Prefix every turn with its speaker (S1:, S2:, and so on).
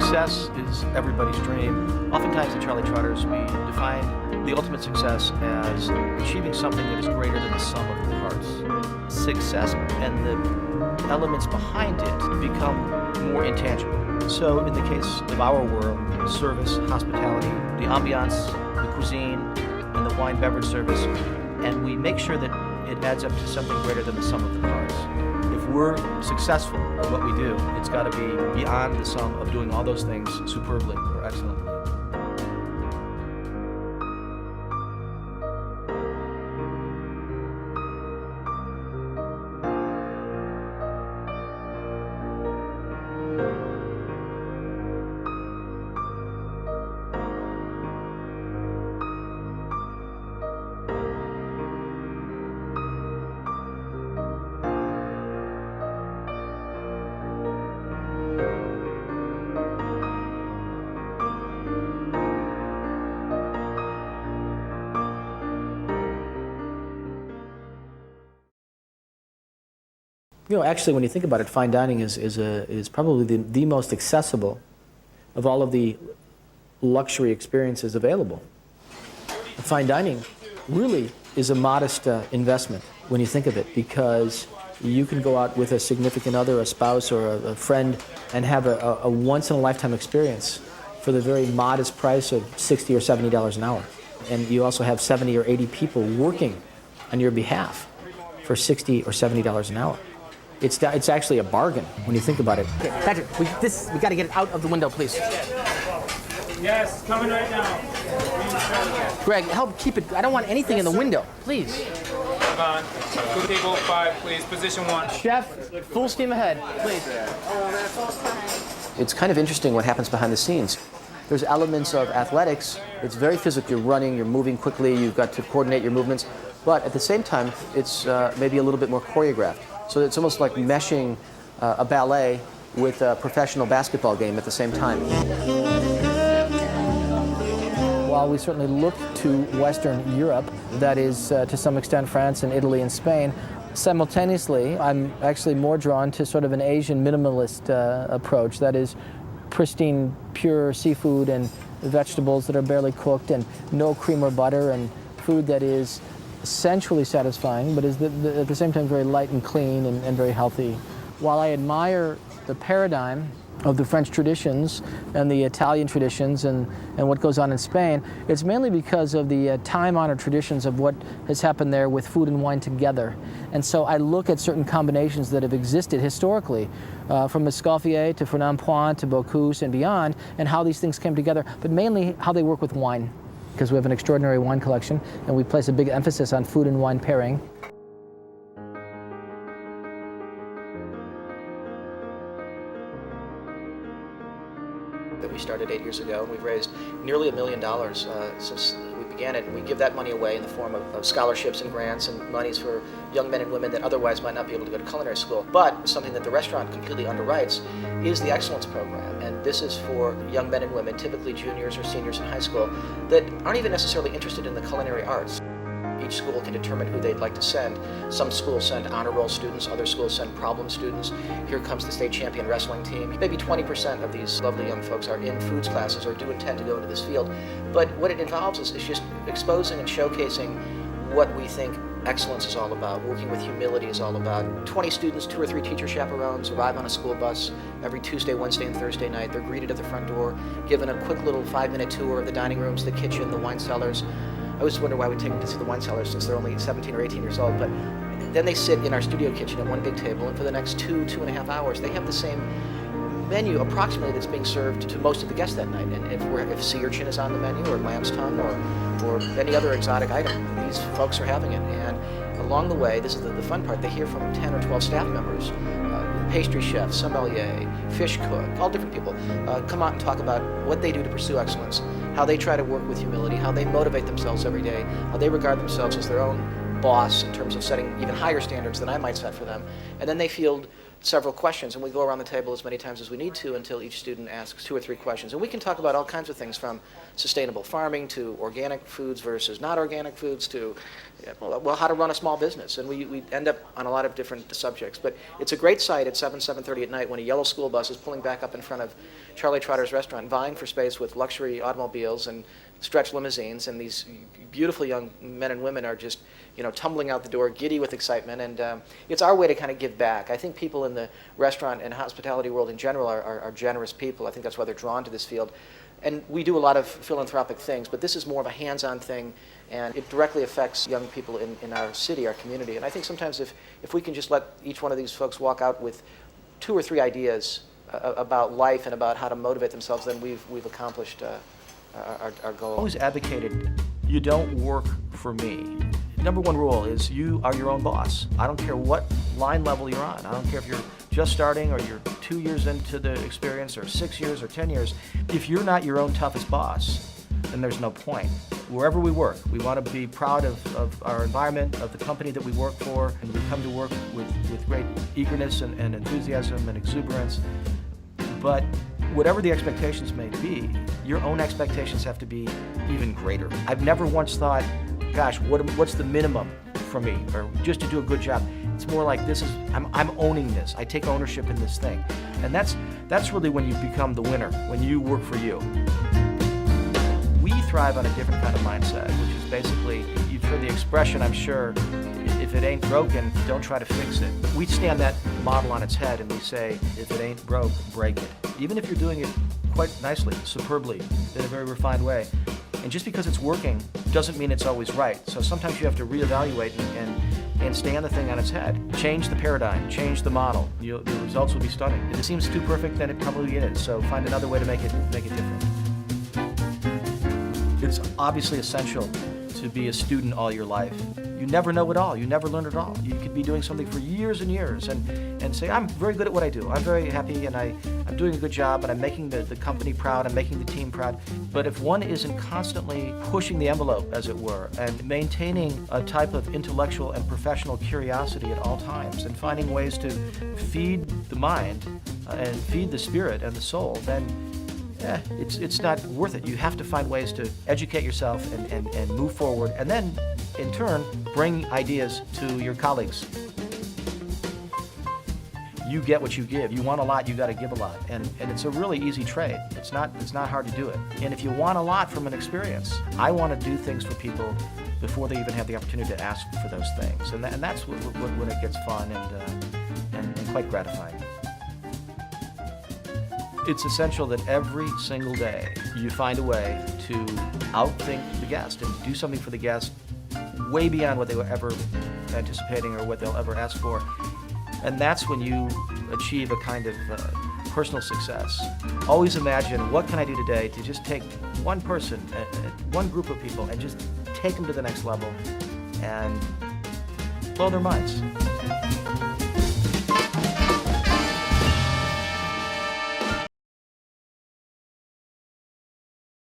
S1: Success is everybody's dream. Oftentimes at Charlie Trotter's, we define the ultimate success as achieving something that is greater than the sum of the parts. Success and the elements behind it become more intangible. So in the case of our world, service, hospitality, the ambiance, the cuisine, and the wine beverage service, and we make sure that it adds up to something greater than the sum of the parts. If we're successful at what we do, it's got to be beyond the sum of doing all those things superbly or excellently.
S2: You know, actually, when you think about it, fine dining is probably the most accessible of all of the luxury experiences available. Fine dining really is a modest investment when you think of it, because you can go out with a significant other, a spouse, or a friend, and have a once-in-a-lifetime experience for the very modest price of $60 or $70 an hour. And you also have 70 or 80 people working on your behalf for $60 or $70 an hour. It's actually a bargain when you think about it.
S3: Okay, Patrick, we got to get it out of the window, please.
S4: Yes, coming right now.
S3: Greg, help keep it. I don't want anything in the window, please.
S4: Hold on. Go table 5, please. Position 1.
S3: Chef, full steam ahead, please.
S2: It's kind of interesting what happens behind the scenes. There's elements of athletics. It's very physical. You're running, you're moving quickly, you've got to coordinate your movements. But at the same time, it's maybe a little bit more choreographed. So it's almost like meshing a ballet with a professional basketball game at the same time. While we certainly look to Western Europe, that is to some extent France and Italy and Spain, simultaneously I'm actually more drawn to sort of an Asian minimalist approach. That is pristine, pure seafood and vegetables that are barely cooked and no cream or butter, and food that is sensually satisfying, but is at the same time very light and clean and very healthy. While I admire the paradigm of the French traditions and the Italian traditions and what goes on in Spain, it's mainly because of the time-honored traditions of what has happened there with food and wine together. And so I look at certain combinations that have existed historically, from Escoffier to Fernand Point to Bocuse and beyond, and how these things came together, but mainly how they work with wine, because we have an extraordinary wine collection and we place a big emphasis on food and wine pairing. That we started 8 years ago, and we've raised nearly $1 million since we began it. And we give that money away in the form of scholarships and grants and monies for young men and women that otherwise might not be able to go to culinary school. But something that the restaurant completely underwrites is the Excellence Program. And this is for young men and women, typically juniors or seniors in high school, that aren't even necessarily interested in the culinary arts. Each school can determine who they'd like to send. Some schools send honor roll students, other schools send problem students. Here comes the state champion wrestling team. Maybe 20% of these lovely young folks are in foods classes or do intend to go into this field. But what it involves is just exposing and showcasing what we think excellence is all about, working with humility is all about. 20 students, 2 or 3 teacher chaperones arrive on a school bus every Tuesday, Wednesday, and Thursday night. They're greeted at the front door, given a quick little 5-minute tour of the dining rooms, the kitchen, the wine cellars. I always wonder why we take them to see the wine cellars since they're only 17 or 18 years old, but then they sit in our studio kitchen at one big table, and for the next 2.5 hours, they have the same menu approximately that's being served to most of the guests that night. And if sea urchin is on the menu, or lamb's tongue, or any other exotic item, these folks are having it. And along the way, this is the fun part, they hear from 10 or 12 staff members, pastry chef, sommelier, fish cook, all different people, come out and talk about what they do to pursue excellence, how they try to work with humility, how they motivate themselves every day, how they regard themselves as their own boss in terms of setting even higher standards than I might set for them. And then they field several questions, and we go around the table as many times as we need to until each student asks 2 or 3 questions. And we can talk about all kinds of things, from sustainable farming to organic foods versus not organic foods to, well, how to run a small business. And we end up on a lot of different subjects. But it's a great sight at 7:30 at night when a yellow school bus is pulling back up in front of Charlie Trotter's restaurant, vying for space with luxury automobiles and stretch limousines, and these beautiful young men and women are just, tumbling out the door, giddy with excitement, and it's our way to kind of give back. I think people in the restaurant and hospitality world in general are generous people. I think that's why they're drawn to this field. And we do a lot of philanthropic things, but this is more of a hands-on thing, and it directly affects young people in our city, our community. And I think sometimes if we can just let each one of these folks walk out with 2 or 3 ideas about life and about how to motivate themselves, then we've accomplished our goal.
S1: Always advocated, you don't work for me. Number 1 rule is you are your own boss. I don't care what line level you're on. I don't care if you're just starting or you're 2 years into the experience or 6 years or 10 years. If you're not your own toughest boss, then there's no point. Wherever we work, we want to be proud of our environment, of the company that we work for, and we come to work with great eagerness and enthusiasm and exuberance. But whatever the expectations may be, your own expectations have to be even greater. I've never once thought, gosh, what's the minimum for me, or just to do a good job. It's more like I'm owning this. I take ownership in this thing. And that's really when you become the winner, when you work for you. We thrive on a different kind of mindset, which is basically, you've heard the expression, I'm sure, if it ain't broken, don't try to fix it. We stand that model on its head and we say, if it ain't broke, break it. Even if you're doing it quite nicely, superbly, in a very refined way. And just because it's working doesn't mean it's always right. So sometimes you have to reevaluate and stand the thing on its head. Change the paradigm, change the model. The results will be stunning. If it seems too perfect, then it probably is. So find another way to make it different. It's obviously essential to be a student all your life. You never know it all. You never learn it all. You could be doing something for years and years and say, I'm very good at what I do. I'm very happy and I'm doing a good job and I'm making the company proud, I'm making the team proud. But if one isn't constantly pushing the envelope, as it were, and maintaining a type of intellectual and professional curiosity at all times and finding ways to feed the mind and feed the spirit and the soul, then it's not worth it. You have to find ways to educate yourself and move forward, and then, in turn, bring ideas to your colleagues. You get what you give. You want a lot, you got to give a lot, and it's a really easy trade. It's not hard to do it. And if you want a lot from an experience, I want to do things for people before they even have the opportunity to ask for those things, and that's when it gets fun and quite gratifying. It's essential that every single day you find a way to outthink the guest and do something for the guest way beyond what they were ever anticipating or what they'll ever ask for. And that's when you achieve a kind of personal success. Always imagine, what can I do today to just take one person, one group of people, and just take them to the next level and blow their minds.